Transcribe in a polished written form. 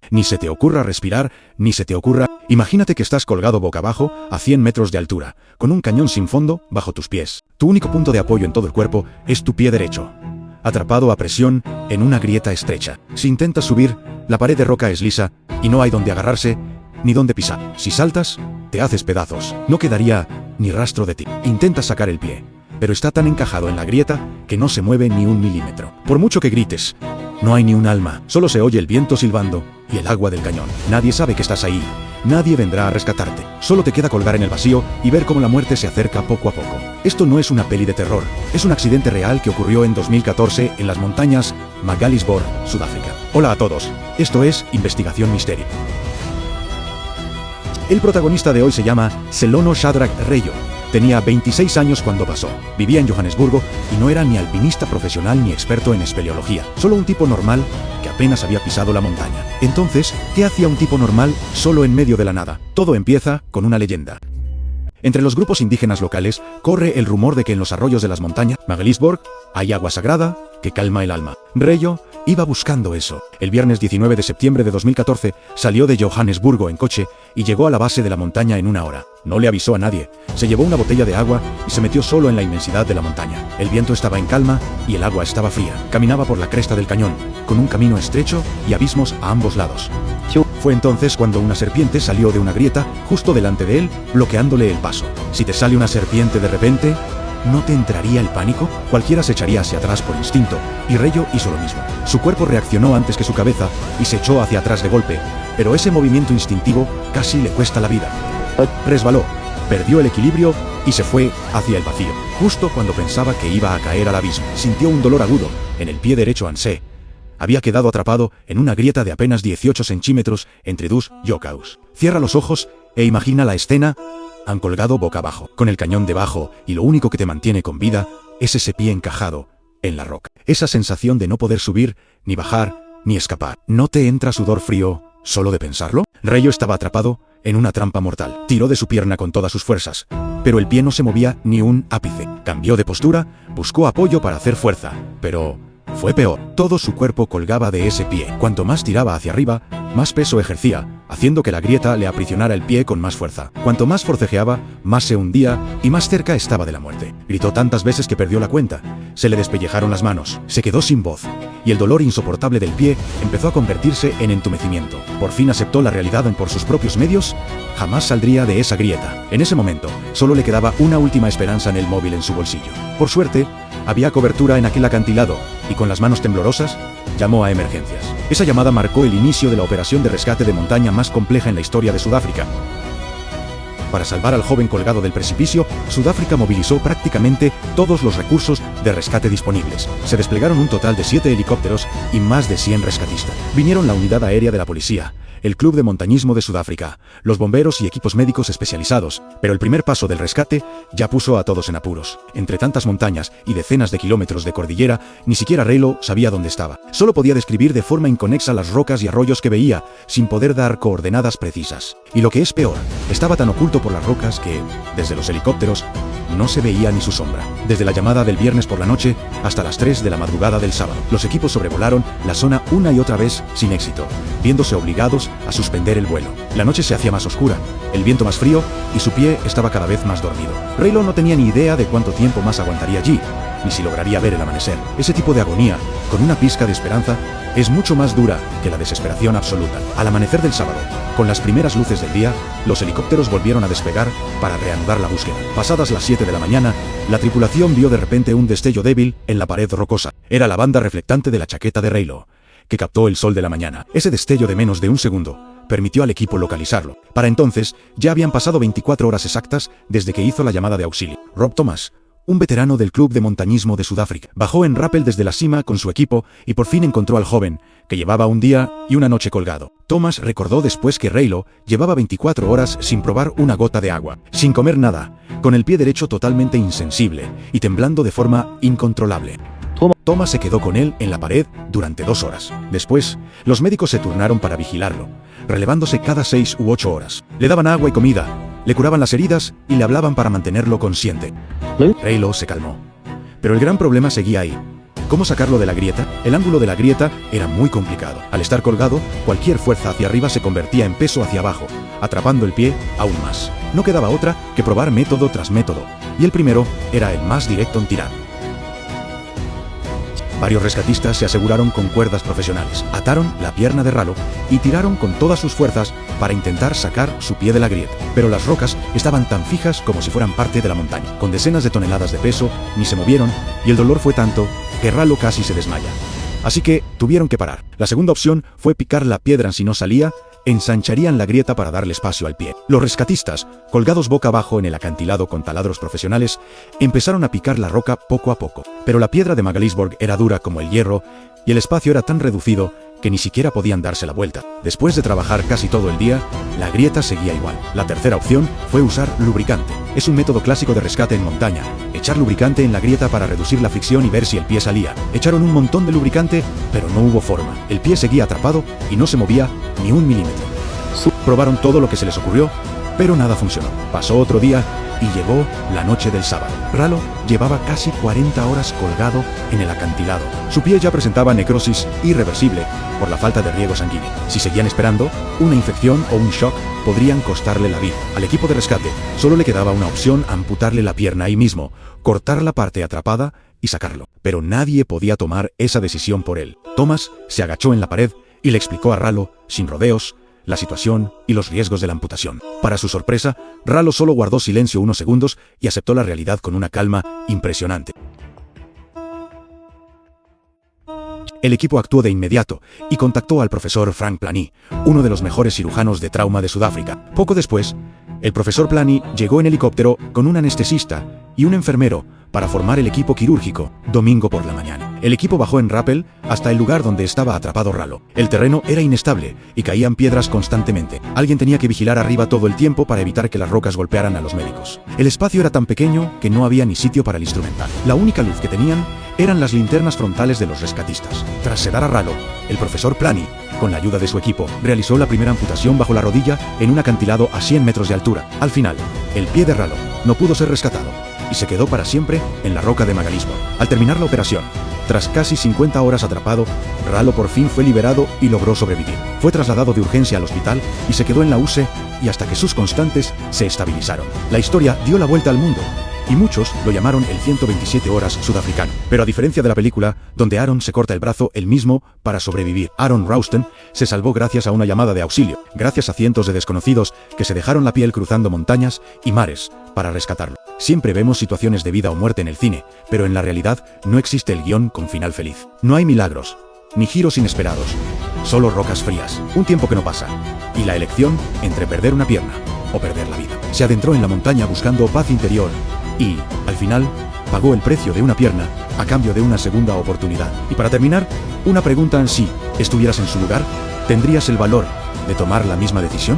Ni se te ocurra respirar, ni se te ocurra... Imagínate que estás colgado boca abajo, a 100 metros de altura, con un cañón sin fondo bajo tus pies. Tu único punto de apoyo en todo el cuerpo es tu pie derecho, atrapado a presión en una grieta estrecha. Si intentas subir, la pared de roca es lisa y no hay donde agarrarse ni donde pisar. Si saltas, te haces pedazos. No quedaría ni rastro de ti. Intentas sacar el pie, pero está tan encajado en la grieta que no se mueve ni un milímetro. Por mucho que grites, no hay ni un alma. Solo se oye el viento silbando y el agua del cañón. Nadie sabe que estás ahí. Nadie vendrá a rescatarte. Solo te queda colgar en el vacío y ver cómo la muerte se acerca poco a poco. Esto no es una peli de terror. Es un accidente real que ocurrió en 2014 en las montañas Magaliesborg, Sudáfrica. Hola a todos. Esto es Investigación Misterio. El protagonista de hoy se llama Selono Shadrack Reijo. Tenía 26 años cuando pasó. Vivía en Johannesburgo y no era ni alpinista profesional ni experto en espeleología. Solo un tipo normal que apenas había pisado la montaña. Entonces, ¿qué hacía un tipo normal solo en medio de la nada? Todo empieza con una leyenda. Entre los grupos indígenas locales corre el rumor de que en los arroyos de las montañas Magaliesborg hay agua sagrada que calma el alma. Reijo iba buscando eso. El viernes 19 de septiembre de 2014 salió de Johannesburgo en coche y llegó a la base de la montaña en 1 hora. No le avisó a nadie. Se llevó una botella de agua y se metió solo en la inmensidad de la montaña. El viento estaba en calma y el agua estaba fría. Caminaba por la cresta del cañón, con un camino estrecho y abismos a ambos lados. Fue entonces cuando una serpiente salió de una grieta justo delante de él, bloqueándole el paso. Si te sale una serpiente de repente, ¿no te entraría el pánico? Cualquiera se echaría hacia atrás por instinto, y Reijo hizo lo mismo. Su cuerpo reaccionó antes que su cabeza y se echó hacia atrás de golpe, pero ese movimiento instintivo casi le cuesta la vida. Resbaló, perdió el equilibrio y se fue hacia el vacío. Justo cuando pensaba que iba a caer al abismo, sintió un dolor agudo en el pie derecho ansé. Había quedado atrapado en una grieta de apenas 18 centímetros entre dos yocaus. Cierra los ojos e imagina la escena. Han colgado boca abajo, con el cañón debajo, y lo único que te mantiene con vida es ese pie encajado en la roca. Esa sensación de no poder subir, ni bajar, ni escapar. ¿No te entra sudor frío solo de pensarlo? Reijo estaba atrapado en una trampa mortal. Tiró de su pierna con todas sus fuerzas, pero el pie no se movía ni un ápice. Cambió de postura, buscó apoyo para hacer fuerza, pero fue peor. Todo su cuerpo colgaba de ese pie. Cuanto más tiraba hacia arriba, más peso ejercía, haciendo que la grieta le aprisionara el pie con más fuerza. Cuanto más forcejeaba, más se hundía y más cerca estaba de la muerte. Gritó tantas veces que perdió la cuenta. Se le despellejaron las manos. Se quedó sin voz. Y el dolor insoportable del pie empezó a convertirse en entumecimiento. Por fin aceptó la realidad por sus propios medios. Jamás saldría de esa grieta. En ese momento, solo le quedaba una última esperanza en el móvil en su bolsillo. Por suerte, había cobertura en aquel acantilado, y con las manos temblorosas, llamó a emergencias. Esa llamada marcó el inicio de la operación de rescate de montaña más compleja en la historia de Sudáfrica. Para salvar al joven colgado del precipicio, Sudáfrica movilizó prácticamente todos los recursos de rescate disponibles. Se desplegaron un total de 7 helicópteros y más de 100 rescatistas. Vinieron la unidad aérea de la policía, el Club de Montañismo de Sudáfrica, los bomberos y equipos médicos especializados, pero el primer paso del rescate ya puso a todos en apuros. Entre tantas montañas y decenas de kilómetros de cordillera, ni siquiera Reijo sabía dónde estaba. Solo podía describir de forma inconexa las rocas y arroyos que veía, sin poder dar coordenadas precisas. Y lo que es peor, estaba tan oculto por las rocas que, desde los helicópteros, no se veía ni su sombra. Desde la llamada del viernes por la noche hasta las 3 de la madrugada del sábado, los equipos sobrevolaron la zona una y otra vez sin éxito, viéndose obligados a suspender el vuelo. La noche se hacía más oscura, el viento más frío y su pie estaba cada vez más dormido. Reijo no tenía ni idea de cuánto tiempo más aguantaría allí, ni si lograría ver el amanecer. Ese tipo de agonía, con una pizca de esperanza, es mucho más dura que la desesperación absoluta. Al amanecer del sábado, con las primeras luces del día, los helicópteros volvieron a despegar para reanudar la búsqueda. Pasadas las 7 de la mañana, la tripulación vio de repente un destello débil en la pared rocosa. Era la banda reflectante de la chaqueta de Reijo, que captó el sol de la mañana. Ese destello de menos de un segundo permitió al equipo localizarlo. Para entonces, ya habían pasado 24 horas exactas desde que hizo la llamada de auxilio. Rob Thomas, un veterano del Club de Montañismo de Sudáfrica, bajó en rappel desde la cima con su equipo y por fin encontró al joven, que llevaba un día y una noche colgado. Thomas recordó después que Reijo llevaba 24 horas sin probar una gota de agua, sin comer nada, con el pie derecho totalmente insensible y temblando de forma incontrolable. Thomas se quedó con él en la pared durante 2 horas. Después, los médicos se turnaron para vigilarlo, relevándose cada 6 u 8 horas. Le daban agua y comida, le curaban las heridas y le hablaban para mantenerlo consciente. Reijo se calmó. Pero el gran problema seguía ahí. ¿Cómo sacarlo de la grieta? El ángulo de la grieta era muy complicado. Al estar colgado, cualquier fuerza hacia arriba se convertía en peso hacia abajo, atrapando el pie aún más. No quedaba otra que probar método tras método, y el primero era el más directo en tirar. Varios rescatistas se aseguraron con cuerdas profesionales, ataron la pierna de Rallo y tiraron con todas sus fuerzas para intentar sacar su pie de la grieta. Pero las rocas estaban tan fijas como si fueran parte de la montaña, con decenas de toneladas de peso, ni se movieron, y el dolor fue tanto que Rallo casi se desmaya. Así que tuvieron que parar. La segunda opción fue picar la piedra. Si no salía, ensancharían la grieta para darle espacio al pie. Los rescatistas, colgados boca abajo en el acantilado con taladros profesionales, empezaron a picar la roca poco a poco. Pero la piedra de Magaliesborg era dura como el hierro y el espacio era tan reducido que ni siquiera podían darse la vuelta. Después de trabajar casi todo el día, la grieta seguía igual. La tercera opción fue usar lubricante. Es un método clásico de rescate en montaña. Echar lubricante en la grieta para reducir la fricción y ver si el pie salía. Echaron un montón de lubricante, pero no hubo forma. El pie seguía atrapado y no se movía ni un milímetro. Probaron todo lo que se les ocurrió, pero nada funcionó. Pasó otro día y llegó la noche del sábado. Rallo llevaba casi 40 horas colgado en el acantilado. Su pie ya presentaba necrosis irreversible por la falta de riego sanguíneo. Si seguían esperando, una infección o un shock podrían costarle la vida. Al equipo de rescate solo le quedaba una opción: amputarle la pierna ahí mismo, cortar la parte atrapada y sacarlo. Pero nadie podía tomar esa decisión por él. Thomas se agachó en la pared y le explicó a Rallo, sin rodeos, la situación y los riesgos de la amputación. Para su sorpresa, Rallo solo guardó silencio unos segundos y aceptó la realidad con una calma impresionante. El equipo actuó de inmediato y contactó al profesor Frank Planey, uno de los mejores cirujanos de trauma de Sudáfrica. Poco después, el profesor Planey llegó en helicóptero con un anestesista y un enfermero para formar el equipo quirúrgico. Domingo por la mañana, el equipo bajó en rappel hasta el lugar donde estaba atrapado Rallo. El terreno era inestable y caían piedras constantemente. Alguien tenía que vigilar arriba todo el tiempo para evitar que las rocas golpearan a los médicos. El espacio era tan pequeño que no había ni sitio para el instrumental. La única luz que tenían eran las linternas frontales de los rescatistas. Tras sedar a Rallo, el profesor Planey, con la ayuda de su equipo, realizó la primera amputación bajo la rodilla en un acantilado a 100 metros de altura. Al final, el pie de Rallo no pudo ser rescatado y se quedó para siempre en la roca de Magaliesborg. Al terminar la operación, tras casi 50 horas atrapado, Rallo por fin fue liberado y logró sobrevivir. Fue trasladado de urgencia al hospital y se quedó en la UCE y hasta que sus constantes se estabilizaron. La historia dio la vuelta al mundo y muchos lo llamaron el 127 horas sudafricano. Pero a diferencia de la película, donde Aaron se corta el brazo él mismo para sobrevivir, Aaron Rowston se salvó gracias a una llamada de auxilio, gracias a cientos de desconocidos que se dejaron la piel cruzando montañas y mares para rescatarlo. Siempre vemos situaciones de vida o muerte en el cine, pero en la realidad no existe el guión con final feliz. No hay milagros, ni giros inesperados, solo rocas frías, un tiempo que no pasa, y la elección entre perder una pierna o perder la vida. Se adentró en la montaña buscando paz interior y, al final, pagó el precio de una pierna a cambio de una segunda oportunidad. Y para terminar, una pregunta: si estuvieras en su lugar, ¿tendrías el valor de tomar la misma decisión?